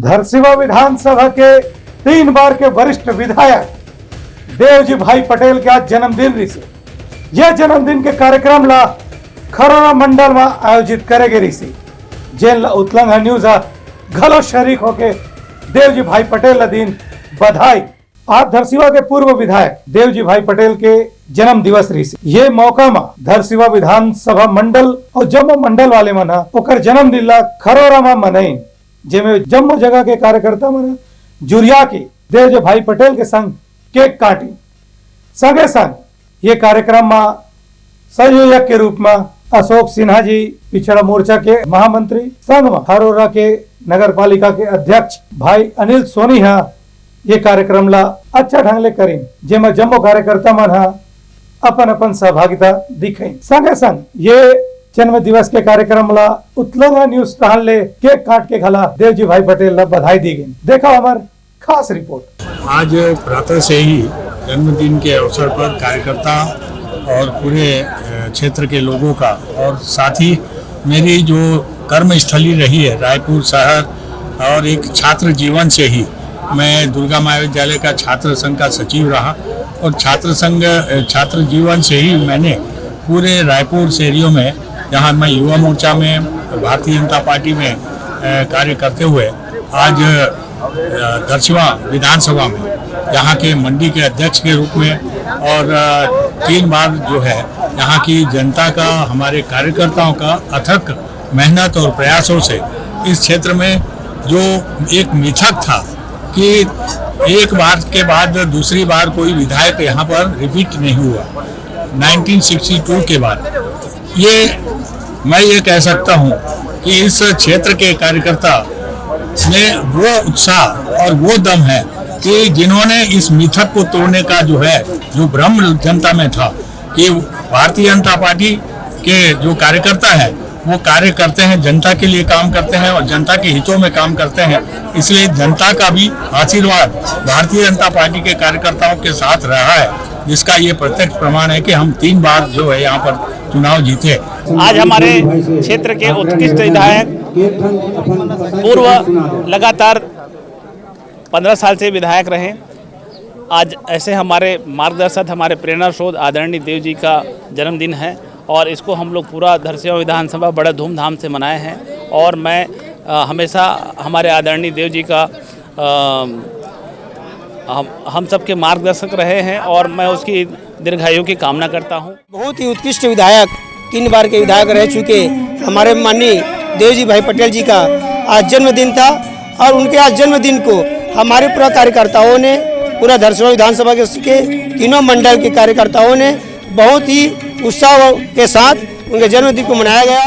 धरसीवा विधानसभा के 3 बार के वरिष्ठ विधायक देवजी भाई पटेल के आज जन्मदिन रही से यह जन्मदिन के कार्यक्रम ला खरोरा मंडल में आयोजित करेगे रही जेल उतलंग न्यूज घलो शरीक होके देवजी भाई पटेल दिन बधाई। आज धरसीवा के पूर्व विधायक देवजी भाई पटेल के जन्म दिवस रही ये मौका में धरसीवा विधानसभा मंडल और जम्मू मंडल वाले मना ओकर जन्म दिन ला खरोरा में मनाई जेमे जम्मू जगह के कार्यकर्ता मना जुरिया के देवजी भाई पटेल के संग केक काटी। संगे संग ये कार्यक्रम में संयोजक के रूप में अशोक सिन्हा जी पिछड़ा मोर्चा के महामंत्री संग में खरोरा के नगर पालिका के अध्यक्ष भाई अनिल सोनी है ये कार्यक्रम ला अच्छा ढंग ले करें जेमा जम्मू कार्यकर्ता मन अपन अपन सहभागिता दिखे। संगे संग ये जन्म दिवस के कार्यक्रम ला उतलंग न्यूज टहल ले केक काट के खला देवजी भाई पटेल ला बधाई दी गई। देखा हमार खास रिपोर्ट। आज प्रातः से ही जन्मदिन के अवसर पर कार्यकर्ता और पूरे क्षेत्र के लोगों का और साथ ही मेरी जो कर्मस्थली रही है रायपुर शहर और एक छात्र जीवन से ही मैं दुर्गा महाविद्यालय का छात्र संघ का सचिव रहा और छात्र जीवन से ही मैंने पूरे रायपुर शहरियों में जहां मैं युवा मोर्चा में भारतीय जनता पार्टी में कार्य करते हुए आज धरसीवा विधानसभा में यहाँ के मंडी के अध्यक्ष के रूप में और 3 बार जो है यहाँ की जनता का हमारे कार्यकर्ताओं का अथक मेहनत और प्रयासों से इस क्षेत्र में जो एक मिथक था कि एक बार के बाद दूसरी बार कोई विधायक यहाँ पर रिपीट नहीं हुआ 1962 के बाद मैं ये कह सकता हूँ कि इस क्षेत्र के कार्यकर्ता में वो उत्साह और वो दम है कि जिन्होंने इस मिथक को तोड़ने का जो भ्रम जनता में था कि भारतीय जनता पार्टी के जो कार्यकर्ता है वो कार्य करते हैं, जनता के लिए काम करते हैं और जनता के हितों में काम करते हैं। इसलिए जनता का भी आशीर्वाद भारतीय जनता पार्टी के कार्यकर्ताओं के साथ रहा है, जिसका ये प्रत्यक्ष प्रमाण है कि हम 3 बार जो है यहाँ पर चुनाव जीते। आज हमारे क्षेत्र के उत्कृष्ट विधायक पूर्व लगातार 15 साल से विधायक रहे, आज ऐसे हमारे मार्गदर्शक हमारे प्रेरणा स्रोत आदरणीय देव जी का जन्मदिन है और इसको हम लोग पूरा धरसीवा विधानसभा बड़े धूमधाम से मनाए हैं और मैं हमेशा हमारे आदरणीय देव जी का हम सबके मार्गदर्शक रहे हैं और मैं उसकी दीर्घायु की कामना करता हूं। बहुत ही उत्कृष्ट विधायक 3 बार के विधायक रह चुके हमारे माननीय देवजी भाई पटेल जी का आज जन्मदिन था और उनके आज जन्मदिन को हमारे पूरा कार्यकर्ताओं ने पूरा धरसीवा विधानसभा के तीनों मंडल के कार्यकर्ताओं ने बहुत ही उत्साह के साथ उनके जन्मदिन को मनाया गया।